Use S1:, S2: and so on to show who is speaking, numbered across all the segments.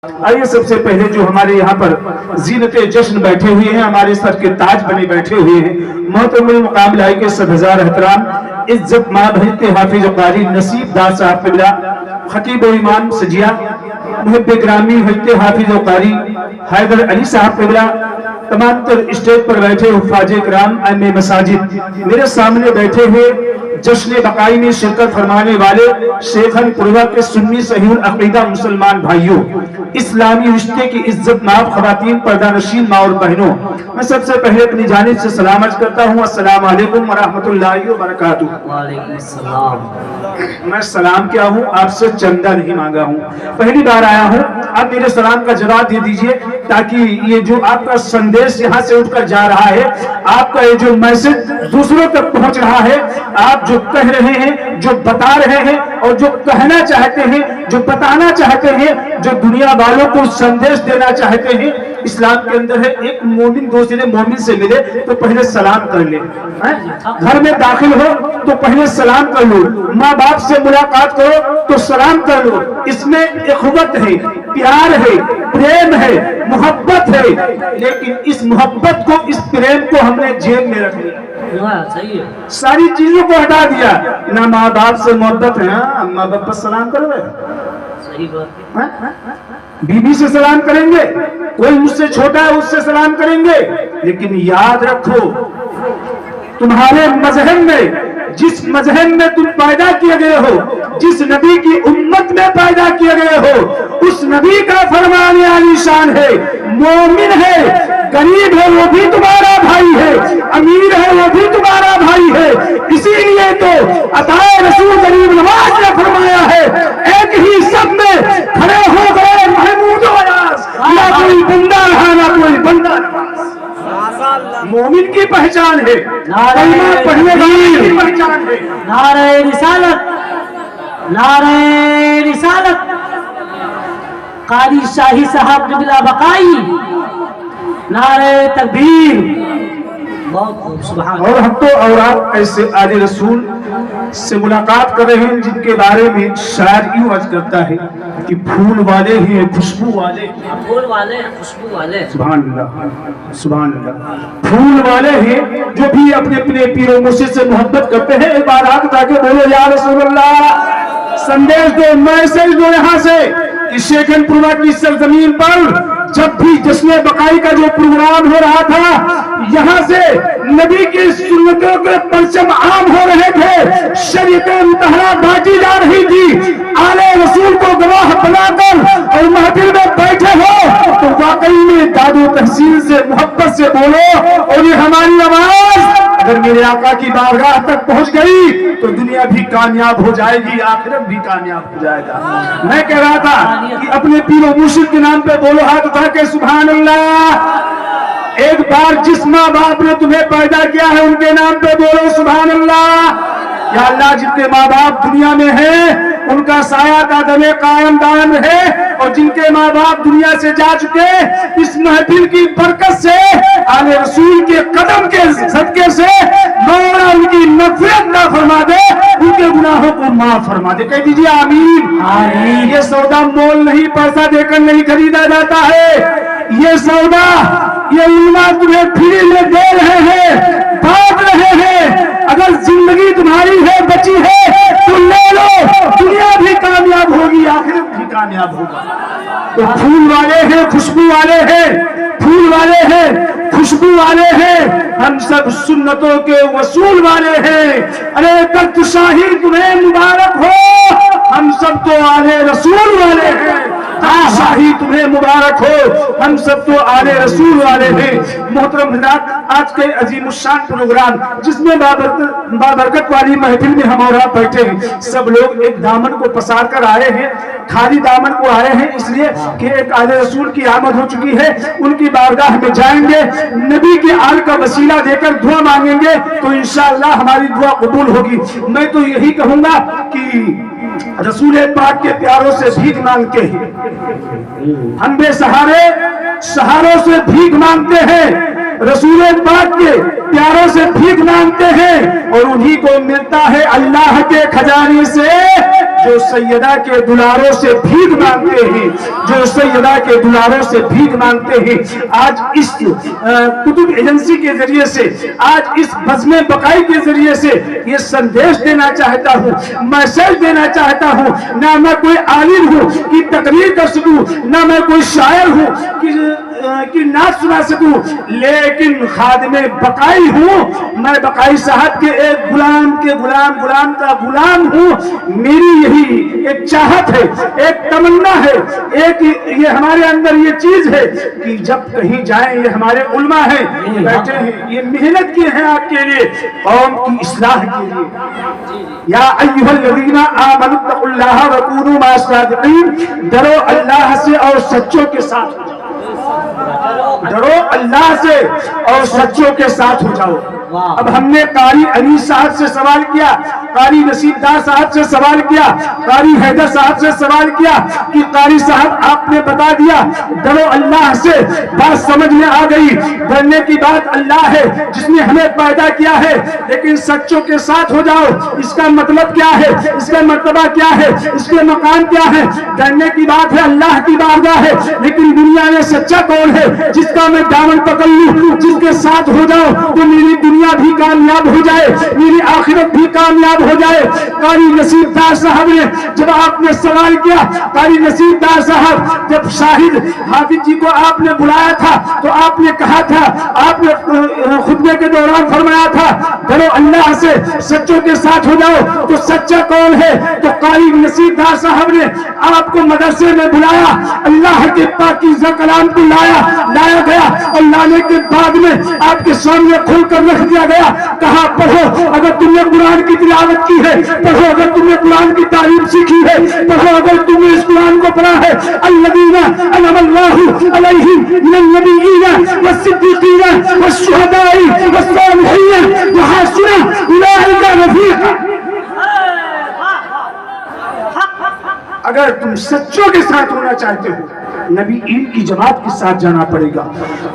S1: आइए सबसे पहले जो हमारे यहाँ पर जीनत जश्न बैठे हुए हैं, हमारे सर के ताज बने बैठे हुए हैं, मोहतरम मुकाम लाई के 7,000 एहतराम इज्जत माँ भजते हाफिज कारी नसीब दास साहब किबला, खतीब और इमाम सजिया, मुहब्बे ग्रामी भजते हाफिज कारी हैदर अली साहब किबला, तमाम तर स्टेज पर बैठे हुफ़ाज इकराम अइम्मे मसाजिद, मेरे सामने बैठे हुए जश्न बकाई में शिरकत फरमाने वाले शेखन पुरवा के सुन्नी सहीहुल अकीदा मुसलमान भाइयों, इस्लामी रिश्ते की इज्जत माफ खवातीन पर्दा नशीन माँ और बहनों, मैं सबसे पहले अपनी जानिब से सलाम अर्ज करता हूँ। अस्सलाम वालेकुम व रहमतुल्लाहि व बरकातुहू।
S2: वालेकुम सलाम।
S1: मैं सलाम क्या हूँ, आपसे चंदा नहीं मांगा हूँ, पहली बार आया हूँ। आप मेरे सलाम का जवाब दे दीजिए ताकि ये जो आपका संदेश यहाँ से उठकर जा रहा है, आपका ये जो मैसेज दूसरों तक पहुँच रहा है, आप जो कह रहे हैं, जो बता रहे हैं और जो कहना चाहते हैं, जो बताना चाहते हैं, जो दुनिया वालों को संदेश देना चाहते हैं, इस्लाम के अंदर है एक मोमिन दूसरे मोमिन से मिले तो पहले सलाम कर ले, घर में दाखिल हो तो पहले सलाम कर लो, माँ बाप से मुलाकात करो तो सलाम कर लो। इसमें इख़वत है, प्यार है, प्रेम है, मोहब्बत है, लेकिन इस मोहब्बत को, इस प्रेम को हमने जेब में रख लिया,
S2: सही है।
S1: सारी चीजों को हटा दिया। ना माँ बाप से मोहब्बत है, माँ बाप पर सलाम करोगे,
S2: सही बात है।
S1: बीबी से सलाम करेंगे, कोई मुझसे छोटा है उससे सलाम करेंगे, लेकिन याद रखो तुम्हारे मजहब में, जिस मजहब में तुम पैदा किए गए हो, जिस नबी की उम्मत में पैदा किए गए हो, उस नबी का फरमान आलीशान है, मोमिन है, गरीब है वो भी तुम्हारा भाई है, अमीर है वो भी तुम्हारा भाई है। इसीलिए तो अताए रसूल गरीब नवाज ने फरमाया है, एक ही सब में खड़े हो गए महमूद अयाज, ना कोई बंदा रहा ना कोई बंदा नवाज। मोमिन की पहचान है, कलमा पढ़ने वाले की पहचान है।
S2: नारे रिसालत, नारे रिसालत, कारी शाही साहब किबला बकाई, नारे तकबीर। बहुत खूब, सुभान।
S1: और हम तो और आप ऐसे आले रसूल से मुलाकात कर रहे हैं जिनके बारे में शायर यूं अर्ज करता है कि फूल वाले हैं, खुशबू वाले,
S2: फूल वाले, खुशबू वाले,
S1: सुभान अल्लाह, सुभान अल्लाह। फूल वाले हैं जो भी अपने अपने पीरो मुर्शिद से मोहब्बत करते हैं। एक बार आके ताकि बोलो या रसूल अल्लाह, संदेश दो, मैसेज दो यहाँ से इस शेखनपुरा की सरजमीन पर। जब भी जश्न बकाई का जो प्रोग्राम हो रहा था, यहाँ से नबी की सुन्नतों के परचम आम हो रहे थे, शरीयतें मुतहरा बांटी जा रही थी, आले रसूल को गवाह बनाकर और महफिल में बैठे हो तो वाकई में दादो तहसील से मोहब्बत से बोलो। और ये हमारी आवाज अगर मेरे आका की बारगाह तक पहुंच गई तो दुनिया भी कामयाब हो जाएगी, आखिरत भी कामयाब हो जाएगा। मैं कह रहा था कि अपने पीरो मुर्शिद के नाम पे बोलो हाथ उठा के सुभान अल्लाह। एक बार जिस माँ बाप ने तुम्हें पैदा किया है उनके नाम पे बोलो सुभान अल्लाह। या अल्लाह, जिनके माँ बाप दुनिया में हैं उनका साया का दमे कायम दायम रहे, और जिनके माँ बाप दुनिया से जा चुके इस महफिल की बरकत से, आले रसूल के कदम के सदके से मौला उनकी नफरत ना फरमा दे, उनके गुनाहों को माफ फरमा दे। कह दीजिए आमीन। आमीन। ये सौदा मोल नहीं, पैसा देकर नहीं खरीदा जाता है, ये सौदा ये उल्मा तुम्हें फ्री में दे रहे हैं, बांट रहे हैं। अगर जिंदगी तुम्हारी है, बची है तो ले लो, दुनिया भी कामयाब होगी, आखिरत भी कामयाब होगा। तो फूल वाले हैं, खुशबू वाले हैं, फूल वाले हैं, खुशबू वाले हैं, हम सब सुन्नतों के वसूल वाले हैं। अरे तख्त शाही तुम्हें मुबारक हो, हम सब तो आले रसूल वाले हैं। शाही तुम्हें मुबारक हो, हम सब तो आले रसूल वाले हैं। मोहतरम हज़रात, आज के अजीमुश्शान प्रोग्राम जिसमें बाबरकत वाली महफिल में हम और आप बैठे हैं, सब लोग एक दामन को पसार कर आए हैं, खाली दामन को आए हैं, इसलिए कि एक आले रसूल की आमद हो चुकी है, उनकी बारगाह में जाएंगे, नबी के आल का वसीला देकर दुआ मांगेंगे तो इंशाअल्लाह हमारी दुआ कबूल होगी। मैं तो यही कहूंगा कि रसूल पाक के प्यारों से भीख मांगते हैं, हम बेसहारे सहारों से भीख मांगते हैं, रसूल पाक के प्यारों से भीख मांगते हैं, और उन्हीं को मिलता है अल्लाह के खजाने से जो सैयदा के दुलारों से भीख मांगते हैं, जो सैयदा के दुलारों से भीख मांगते हैं, आज इस कुतुब एजेंसी के जरिए से, आज इस बज़्म बकाई के जरिए से ये संदेश देना चाहता हूँ, मैसेज देना चाहता हूँ। ना मैं कोई आलिम हूँ कि तकरीर कर सकूँ, ना मैं कोई शायर हूँ कि नाच सुना सकूं, लेकिन खादिमे बकाई हूँ। मैं बकाई साहब के एक गुलाम के गुलाम का गुलाम हूँ। मेरी यही एक चाहत है, एक तमन्ना है, एक ये हमारे अंदर ये चीज है कि जब कहीं जाएं, ये हमारे उलमा हैं, ये बैठे हैं, ये मेहनत किए हैं आपके लिए, कौम की इस्लाह के लिए। या अय्युहल्लज़ीना आमनु तक़ुल्लाह व कूनू मअस सादिक़ीन, डरो अल्लाह से और सच्चों के साथ हो जाओ। डरो अल्लाह से और सच्चों के साथ हो जाओ। अब हमने कारी अनीस साहब से सवाल किया, कारी नसीबदार साहब से सवाल किया, कारी हैदर साहब से सवाल किया कि कारी साहब आपने बता दिया डरो अल्लाह से, बात समझ में आ गई। डरने की बात अल्लाह है जिसने हमें पैदा किया है, लेकिन सच्चों के साथ हो जाओ। इसका मतलब क्या है, इसका मर्तबा क्या है, इसके मकाम क्या है? डरने की बात है, अल्लाह की बारगाह है, लेकिन दुनिया में सच्चा कौन है जिसका मैं दामन पकड़ लूं, जिसके साथ हो जाओ तो मेरी दुनिया भी कामयाब हो जाए, मेरी आखिरत भी कामयाब हो जाए। कारी नसीबदार साहब ने जब आपने सवाल किया, कारी नसीबदार साहब जब शाहिद हाफिज जी को आपने बुलाया था तो आपने कहा था, आपने खुतबे के दौरान फरमाया था डरो अल्लाह से, सच्चों के साथ हो जाओ। तो सच्चा कौन है? तो कारी नसीबदार साहब ने आपको मदरसे में बुलाया, अल्लाह के पाकीज़ा कलाम को लाया गया और लाने के बाद में आपके सामने खोल कर रख दिया गया। कहा पढ़ो, अगर तुमने कुरान की तिलावत की है पढ़ो, अगर तुमने कुरान की तारीफ सीखी है पढ़ो, अगर तुमने इस कुरान को पढ़ा है। अल्लज़ीना अनअमल्लाहु अलैहिम मिनन नबिय्यीना वस्सिद्दीक़ीना वश्शुहदाई वस्सालिहीन व हसुना उलाइका रफ़ीक़ा। अगर तुम सच्चों के साथ होना चाहते हो, नबी ईद की जमात के साथ जाना पड़ेगा।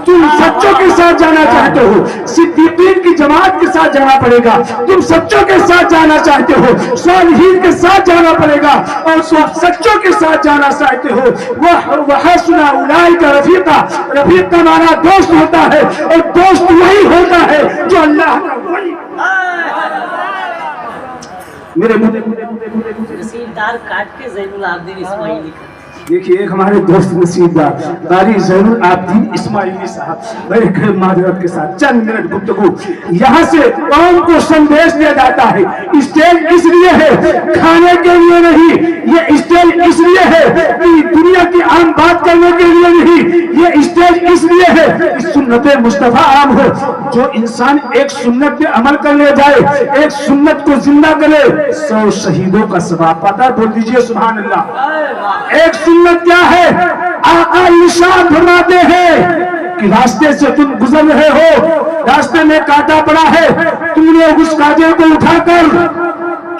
S1: तुम सच्चों के साथ जाना चाहते हो, सिद्दीकीन की जमात के साथ जाना पड़ेगा। तुम सच्चों के साथ जाना चाहते हो, सालिहीन के साथ जाना पड़ेगा। और सच्चों के साथ जाना चाहते हो, वह हसुना उलाइका रफीका। रफीक का माना दोस्त होता है, और दोस्त वही होता है जो अल्लाह का वली। मेरे
S2: नसीबदार काट के ज़ैनुल आबिदीन इस्माइली का
S1: देखिए, एक हमारे दोस्त नसीबदार कारी ज़ैनुल आबिदीन इस्माइली साहब बड़े खैर माजरत के साथ चंद मिनट गुफ्तगू। यहाँ से कौम को संदेश दिया जाता है। स्टेज इसलिए है, खाने के लिए नहीं, ये स्टेज इसलिए है कि दुनिया की आम बात करने के लिए नहीं, ये स्टेज इसलिए है कि सुन्नत मुस्तफा आम हो। जो इंसान एक सुन्नत पे अमल कर ले जाए, एक सुन्नत को जिंदा करे, 100 शहीदों का सवाब पाता। बोल दीजिए सुभान अल्लाह। एक सुन्नत क्या है? आका इरशाद फरमाते हैं कि रास्ते से तुम गुजर रहे हो, रास्ते में कांटा पड़ा है, तुमने उस कांटे को उठाकर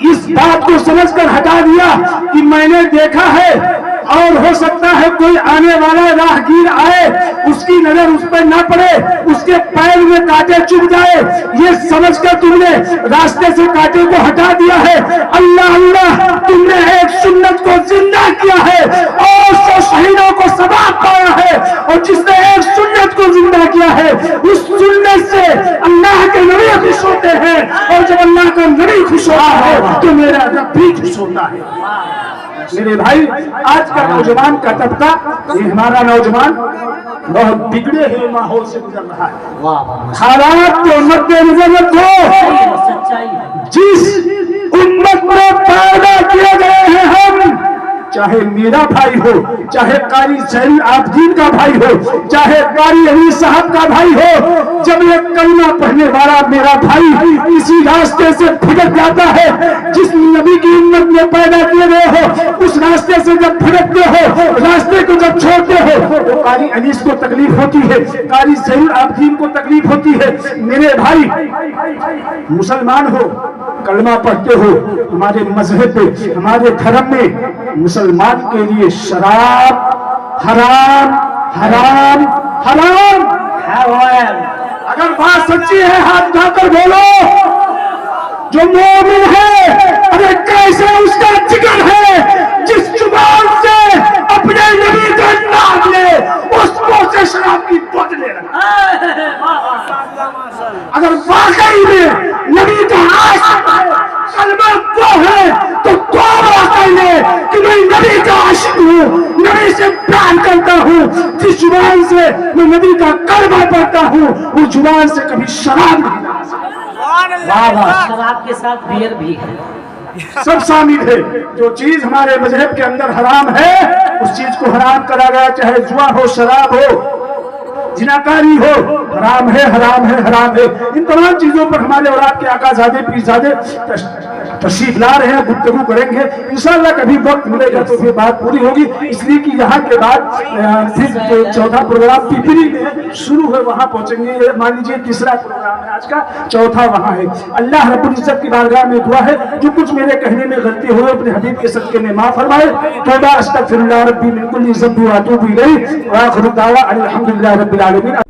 S1: इस बात को समझकर हटा दिया कि मैंने देखा है, और हो सकता है कोई आने वाला राहगीर आए, उसकी नजर उस पर ना पड़े, उसके पैर में कांटे चुभ जाए, ये समझकर तुमने रास्ते से कांटे को हटा दिया है। अल्लाह अल्लाह, तुमने एक सुन्नत को जिंदा किया है और 100 शहीदों को सवाब पाया है। और जिसने एक सुन्नत को जिंदा किया है, उस सुन्नत से अल्लाह के नबी खुश होते हैं, और जब अल्लाह का नबी खुश होता है तो मेरा रब भी खुश होता है। मेरे भाई, आज का नौजवान का तबका, ये हमारा नौजवान बहुत बिगड़े हुए माहौल से गुजर रहा है। हालात को मद्देनजर रखो। जिस उम्मत में पैदा किए गए हैं हम, चाहे मेरा भाई हो, चाहे कारी ज़ैनुल आबिदीन का भाई हो, चाहे कारी अनीस साहब का भाई हो, जब ये कलमा पढ़ने वाला मेरा भाई इसी रास्ते से भटक जाता है, जिस नबी की उम्मत में पैदा किए गए हो, उस रास्ते से जब भटकते हो, रास्ते को जब छोड़ते हो, तो कारी अनीस को तकलीफ होती है, कारी ज़ैनुल आबिदीन को तकलीफ होती है। मेरे भाई, मुसलमान हो, कलमा पढ़ते हो, हमारे मजहब पे, हमारे धर्म में मुसलमान के लिए शराब हराम हराम हराम है। अगर बात सच्ची है हाथ उठाकर बोलो। जो मोमिन है, अरे कैसे उसका जिक्र है, जिस जुबान से अपने नबी का नाम ले उसको से शराब की बोतल ले रहा। अगर वाकई में नबी का आशिक है, कलमा वो है, तो तौबा कर ले कि मैं नबी का आशिक हूँ, नबी से प्यार करता हूँ। जिस जुबान से मैं नबी का कलमा पढ़ता हूँ, उस जुबान से कभी शराब नहीं ला सकता।
S2: शराब के साथ बियर भी है।
S1: सब शामिल है। जो चीज हमारे मजहब के अंदर हराम है, उस चीज को हराम करा गया, चाहे जुआ हो, शराब हो, जिनाकारी हो, हराम है, हराम है, हराम है। इन तमाम चीजों पर हमारे औलाद के आकाज़ादे पीरजादे तशरीफ ला रहे हैं, गुफ्तगू करेंगे इंशाअल्लाह। कभी वक्त मिलेगा तो फिर बात पूरी होगी, इसलिए कि यहाँ के बाद फिर चौथा प्रोग्राम पिपरी में शुरू है, वहाँ पहुँचेंगे। मान लीजिए तीसरा प्रोग्राम है आज का, चौथा वहाँ है। अल्लाह रब्बुल इज्जत की बारगाह में दुआ है, जो कुछ मेरे कहने में गलती हुई अपने हबीब के सदके में माफ फरमाए। तौबा अस्तगफिरुल्लाह रब्बी मिन कुल्ली ज़ंबि व अतूबु इलैह व आखिरु दावा अनिल हम्दुलिल्लाहि रब्बिल आलमीन।